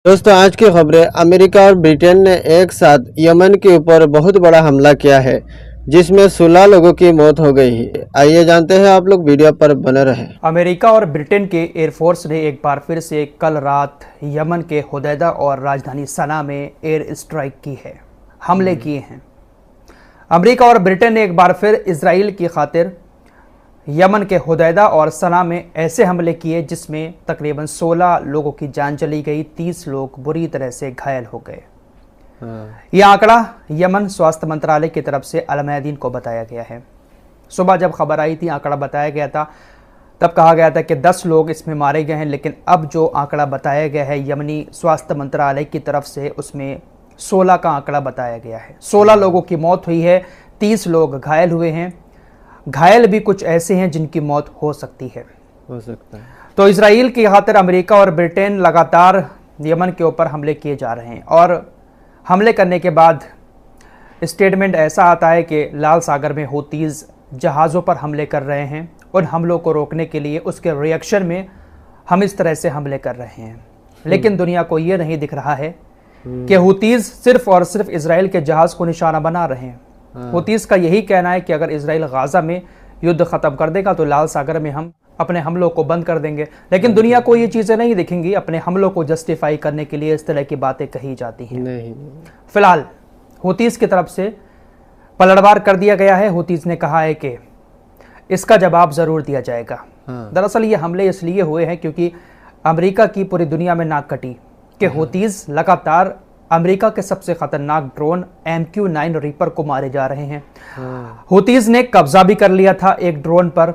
दोस्तों आज की खबरें। अमेरिका और ब्रिटेन ने एक साथ यमन के ऊपर बहुत बड़ा हमला किया है जिसमें 16 लोगों की मौत हो गई है। आइए जानते हैं, आप लोग वीडियो पर बने रहें। अमेरिका और ब्रिटेन के एयरफोर्स ने एक बार फिर से कल रात यमन के हुदैदा और राजधानी सना में एयर स्ट्राइक की है, हमले किए हैं। अमेरिका और ब्रिटेन ने एक बार फिर इजराइल की खातिर यमन के हुदैदा और सना में ऐसे हमले किए जिसमें तकरीबन 16 लोगों की जान चली गई, 30 लोग बुरी तरह से घायल हो गए। यह आंकड़ा यमन स्वास्थ्य मंत्रालय की तरफ से अल मयादीन को बताया गया है। सुबह जब खबर आई थी, आंकड़ा बताया गया था, तब कहा गया था कि 10 लोग इसमें मारे गए हैं, लेकिन अब जो आंकड़ा बताया गया है यमनी स्वास्थ्य मंत्रालय की तरफ से, उसमें 16 का आंकड़ा बताया गया है। 16 लोगों की मौत हुई है, 30 लोग घायल हुए हैं। घायल भी कुछ ऐसे हैं जिनकी मौत हो सकती है। तो इजराइल की खातिर अमेरिका और ब्रिटेन लगातार यमन के ऊपर हमले किए जा रहे हैं, और हमले करने के बाद स्टेटमेंट ऐसा आता है कि लाल सागर में हूतीज़ जहाज़ों पर हमले कर रहे हैं। उन हमलों को रोकने के लिए उसके रिएक्शन में हम इस तरह से हमले कर रहे हैं, लेकिन दुनिया को ये नहीं दिख रहा है कि हूतीज़ सिर्फ और सिर्फ इजराइल के जहाज़ को निशाना बना रहे हैं। हूतीज़ का यही कहना है कि अगर इजराइल गाज़ा में युद्ध ख़त्म कर देगा तो लाल सागर में हम अपने हमलों को बंद कर देंगे, लेकिन दुनिया को ये चीज़ें नहीं दिखेंगी। अपने हमलों को जस्टिफाई करने के लिए इस तरह की बातें कही जाती हैं। फिलहाल हूतीज़ की तरफ से पलटवार कर दिया गया है। हूतीज़ ने कहा है कि इसका जवाब ज़रूर दिया जाएगा। दरअसल ये हमले इसलिए हुए हैं क्योंकि अमेरिका की पूरी दुनिया में नाक कटी कि हूतीज़ लगातार अमेरिका के सबसे खतरनाक ड्रोन MQ-9 रीपर को मारे जा रहे हैं। हूतीज़ ने कब्जा भी कर लिया था एक ड्रोन पर,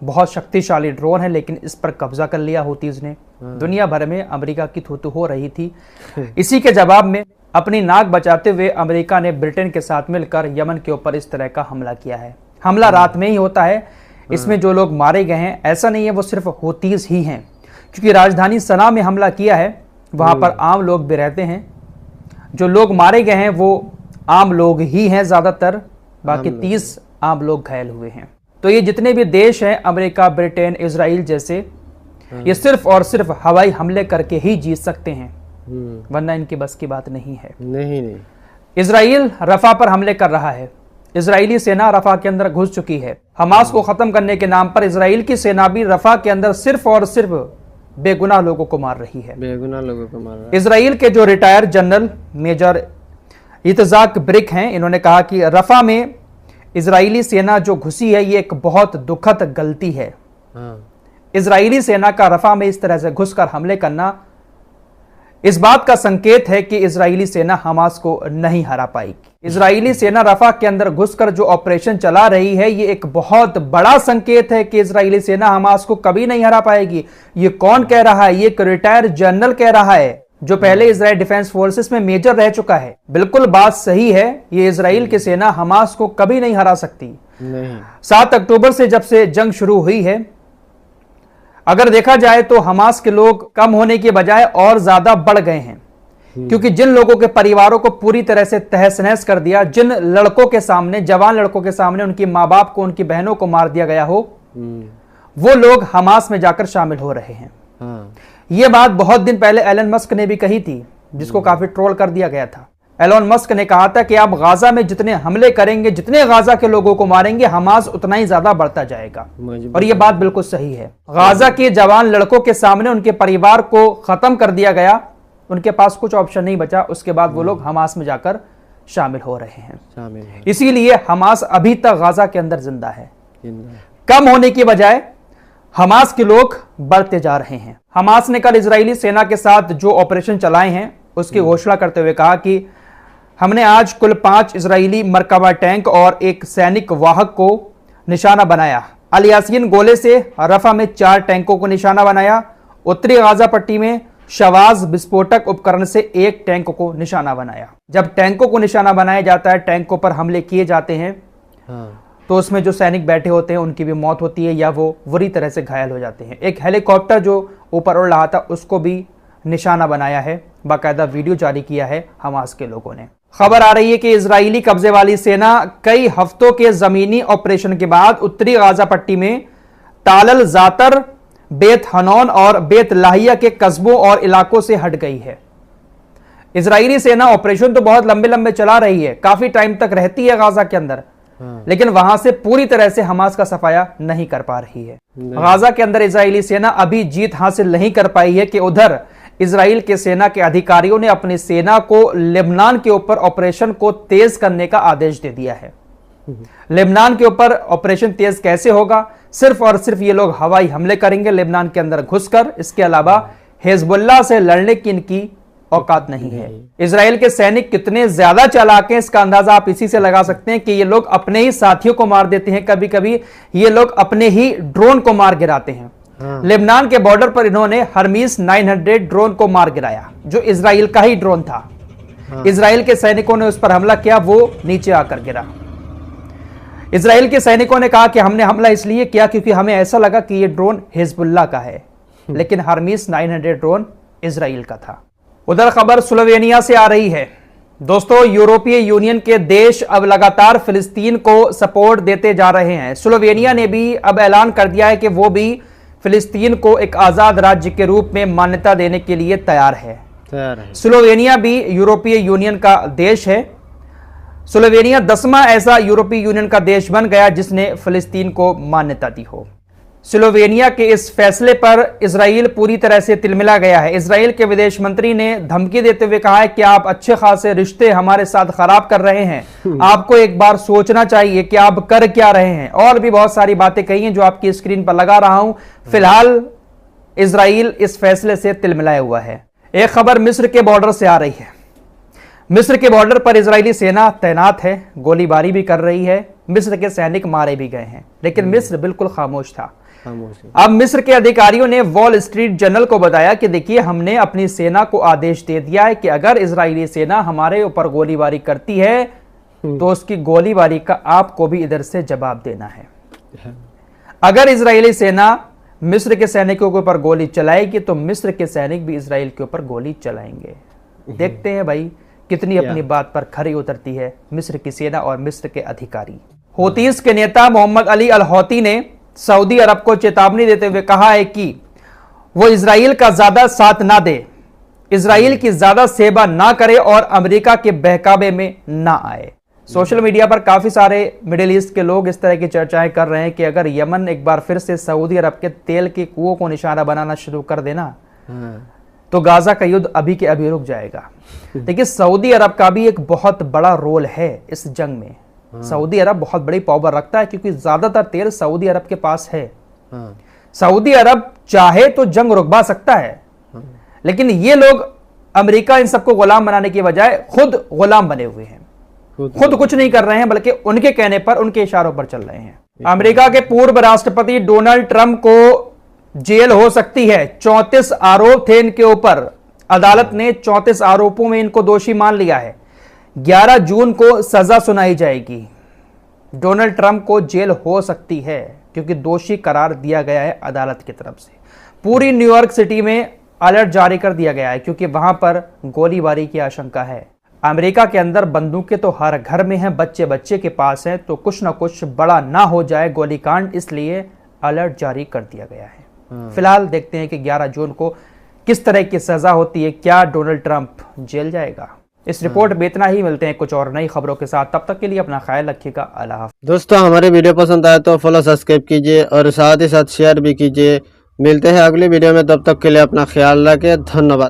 बहुत शक्तिशाली ड्रोन है, लेकिन इस पर कब्जा कर लिया हूतीज़ ने। दुनिया भर में अमेरिका की थू-थू हो रही थी। इसी के जवाब में अपनी नाक बचाते हुए अमेरिका ने ब्रिटेन के साथ मिलकर यमन के ऊपर इस तरह का हमला किया है। हमला रात में ही होता है। इसमें जो लोग मारे गए हैं, ऐसा नहीं है वो सिर्फ हूतीज़ ही हैं, क्योंकि राजधानी सना में हमला किया है, वहां पर आम लोग भी रहते हैं। जो लोग मारे गए हैं वो आम लोग ही हैं ज़्यादातर, बाकी 30 आम लोग घायल हुए हैं। तो ये जितने भी देश हैं, अमेरिका, ब्रिटेन, इजराइल जैसे, ये सिर्फ और सिर्फ हवाई हमले करके ही जीत सकते हैं, वरना इनकी बस की बात नहीं है। नहीं। इजराइल रफा पर हमले कर रहा है। इजरायली सेना रफा के अंदर घुस चुकी है। हमास को खत्म करने के नाम पर इजराइल की सेना भी रफा के अंदर सिर्फ और सिर्फ बेगुनाह लोगों को मार रही है। इजराइल के जो रिटायर्ड जनरल मेजर इत्जाक ब्रिक हैं, इन्होंने कहा कि रफा में इजरायली सेना जो घुसी है ये एक बहुत दुखद गलती है। इजरायली सेना का रफा में इस तरह से घुसकर हमले करना इस बात का संकेत है कि इजरायली सेना हमास को नहीं हरा पाएगी। इजरायली सेना रफा के अंदर घुसकर जो ऑपरेशन चला रही है, ये एक बहुत बड़ा संकेत है कि इजरायली सेना हमास को कभी नहीं हरा पाएगी। ये कौन कह रहा है? ये एक रिटायर्ड जनरल कह रहा है, जो पहले इजराइल डिफेंस फोर्सेस में मेजर रह चुका है। बिल्कुल बात सही है, ये इजराइल की सेना हमास को कभी नहीं हरा सकती। 7 अक्टूबर से जब से जंग शुरू हुई है, अगर देखा जाए तो हमास के लोग कम होने के बजाय और ज्यादा बढ़ गए हैं, क्योंकि जिन लोगों के परिवारों को पूरी तरह से तहस नहस कर दिया, जिन लड़कों के सामने, जवान लड़कों के सामने उनकी माँ बाप को, उनकी बहनों को मार दिया गया हो, वो लोग हमास में जाकर शामिल हो रहे हैं। यह बात बहुत दिन पहले एलन मस्क ने भी कही थी, जिसको काफी ट्रोल कर दिया गया था। एलन मस्क ने कहा था कि आप गाजा में जितने हमले करेंगे, जितने गाजा के लोगों को मारेंगे, हमास उतना ही ज्यादा बढ़ता जाएगा। और यह बात बिल्कुल सही है। गाजा के जवान लड़कों के सामने उनके परिवार को खत्म कर दिया गया, उनके पास कुछ ऑप्शन नहीं बचा। उसके बाद वो लोग हमास में जाकर शामिल हो रहे हैं। इसीलिए हमास अभी तक गाजा के अंदर जिंदा है। कम होने की बजाय हमास के लोग बढ़ते जा रहे हैं। हमास ने कल इजरायली सेना के साथ जो ऑपरेशन चलाए हैं उसकी घोषणा करते हुए कहा कि हमने आज कुल 5 इजरायली मरकबा टैंक और एक सैनिक वाहक को निशाना बनाया। अल यासीन गोले से रफा में 4 टैंकों को निशाना बनाया। उत्तरी गाजा पट्टी में शवाज विस्फोटक उपकरण से 1 टैंक को निशाना बनाया। जब टैंकों को निशाना बनाया जाता है, टैंकों पर हमले किए जाते हैं, तो उसमें जो सैनिक बैठे होते हैं उनकी भी मौत होती है या वो बुरी तरह से घायल हो जाते हैं। एक हेलीकॉप्टर जो ऊपर उड़ रहा था उसको भी निशाना बनाया है, बाकायदा वीडियो जारी किया है हमास के लोगों ने। खबर आ रही है कि इजरायली कब्जे वाली सेना कई हफ्तों के जमीनी ऑपरेशन के बाद उत्तरी गाजा पट्टी में तालल जातर बेत हनौन और बेत लाहिया के कस्बों और इलाकों से हट गई है। इजरायली सेना ऑपरेशन तो बहुत लंबे लंबे चला रही है, काफी टाइम तक रहती है गाजा के अंदर, लेकिन वहां से पूरी तरह से हमास का सफाया नहीं कर पा रही है। गाजा के अंदर इजरायली सेना अभी जीत हासिल नहीं कर पाई है कि उधर इजराइल के सेना के अधिकारियों ने अपनी सेना को लेबनान के ऊपर ऑपरेशन को तेज करने का आदेश दे दिया है। लेबनान के ऊपर ऑपरेशन तेज कैसे होगा? सिर्फ और सिर्फ ये लोग हवाई हमले करेंगे लेबनान के अंदर घुसकर। इसके अलावा हिजबुल्लाह से लड़ने की इनकी औकात नहीं है। इजराइल के सैनिक कितने ज्यादा चालाक हैं इसका अंदाजा आप इसी से लगा सकते हैं कि ये लोग अपने ही साथियों को मार देते हैं, कभी कभी ये लोग अपने ही ड्रोन को मार गिराते हैं। लेबनान के बॉर्डर पर इन्होंने हर्मीस 900 ड्रोन को मार गिराया, जो इजराइल का ही ड्रोन था। इजराइल के सैनिकों ने उस पर हमला किया, वो नीचे आकर गिरा। इजराइल के सैनिकों ने कहा कि हमने हमला इसलिए किया क्योंकि हमें ऐसा लगा कि यह ड्रोन हिजबुल्लाह का है, लेकिन हर्मीस 900 ड्रोन इजराइल का था। उधर खबर स्लोवेनिया से आ रही है। दोस्तों, यूरोपीय यूनियन के देश अब लगातार फिलिस्तीन को सपोर्ट देते जा रहे हैं। स्लोवेनिया ने भी अब ऐलान कर दिया है कि वो भी फिलिस्तीन को एक आजाद राज्य के रूप में मान्यता देने के लिए तैयार है। स्लोवेनिया भी यूरोपीय यूनियन का देश है। स्लोवेनिया 10वां ऐसा यूरोपीय यूनियन का देश बन गया जिसने फिलिस्तीन को मान्यता दी हो। स्लोवेनिया के इस फैसले पर इजराइल पूरी तरह से तिलमिला गया है। इजराइल के विदेश मंत्री ने धमकी देते हुए कहा है कि आप अच्छे खासे रिश्ते हमारे साथ खराब कर रहे हैं, आपको एक बार सोचना चाहिए कि आप कर क्या रहे हैं। और भी बहुत सारी बातें कही हैं जो आपकी स्क्रीन पर लगा रहा हूं। फिलहाल इजराइल इस फैसले से तिलमिलाया हुआ है। एक खबर मिस्र के बॉर्डर से आ रही है। मिस्र के बॉर्डर पर इजरायली सेना तैनात है, गोलीबारी भी कर रही है। मिस्र के सैनिक मारे भी गए हैं, लेकिन मिस्र बिल्कुल खामोश था। अब मिस्र के अधिकारियों ने वॉल स्ट्रीट जर्नल को बताया कि देखिए, हमने अपनी सेना को आदेश दे दिया है कि अगर इजरायली सेना हमारे ऊपर गोलीबारी करती है तो उसकी गोलीबारी का आपको भी इधर से जवाब देना है। अगर इजरायली सेना मिस्र के सैनिकों के ऊपर गोली चलाएगी तो मिस्र के सैनिक भी इजराइल के ऊपर गोली चलाएंगे। देखते हैं भाई कितनी अपनी बात पर खरी उतरती है मिस्र की सेना और मिस्र के अधिकारी। हूतीस के नेता मोहम्मद अली अल हौती ने सऊदी अरब को चेतावनी देते हुए कहा है कि वो इजराइल का ज्यादा साथ ना दे, इजराइल की ज्यादा सेवा ना करे और अमेरिका के बहकावे में ना आए। सोशल मीडिया पर काफी सारे मिडिल ईस्ट के लोग इस तरह की चर्चाएं कर रहे हैं कि अगर यमन एक बार फिर से सऊदी अरब के तेल के कुओं को निशाना बनाना शुरू कर देना तो गाजा का युद्ध अभी के अभी रुक जाएगा। देखिए, सऊदी अरब का भी एक बहुत बड़ा रोल है इस जंग में। सऊदी अरब बहुत बड़ी पावर रखता है क्योंकि ज्यादातर तेल सऊदी अरब के पास है। सऊदी अरब चाहे तो जंग रुकवा सकता है, लेकिन ये लोग अमेरिका इन सबको गुलाम बनाने की बजाय खुद गुलाम बने हुए हैं, खुद कुछ नहीं कर रहे हैं, बल्कि उनके कहने पर, उनके इशारों पर चल रहे हैं। अमेरिका के पूर्व राष्ट्रपति डोनाल्ड ट्रंप को जेल हो सकती है। 34 आरोप थे इनके ऊपर। अदालत ने 34 आरोपों में इनको दोषी मान लिया है। 11 जून को सजा सुनाई जाएगी। डोनाल्ड ट्रंप को जेल हो सकती है क्योंकि दोषी करार दिया गया है अदालत की तरफ से। पूरी न्यूयॉर्क सिटी में अलर्ट जारी कर दिया गया है क्योंकि वहां पर गोलीबारी की आशंका है। अमेरिका के अंदर बंदूकें तो हर घर में हैं, बच्चे बच्चे के पास हैं, तो कुछ ना कुछ बड़ा ना हो जाए गोलीकांड, इसलिए अलर्ट जारी कर दिया गया है। फिलहाल देखते हैं कि 11 जून को किस तरह की सजा होती है। क्या डोनाल्ड ट्रंप जेल जाएगा? इस रिपोर्ट में इतना ही। मिलते हैं कुछ और नई खबरों के साथ, तब तक के लिए अपना ख्याल रखिएगा। अल्लाह हाफ़िज़। दोस्तों, हमारे वीडियो पसंद आए तो फॉलो सब्सक्राइब कीजिए और साथ ही साथ शेयर भी कीजिए। मिलते हैं अगली वीडियो में, तब तक के लिए अपना ख्याल रखें। धन्यवाद।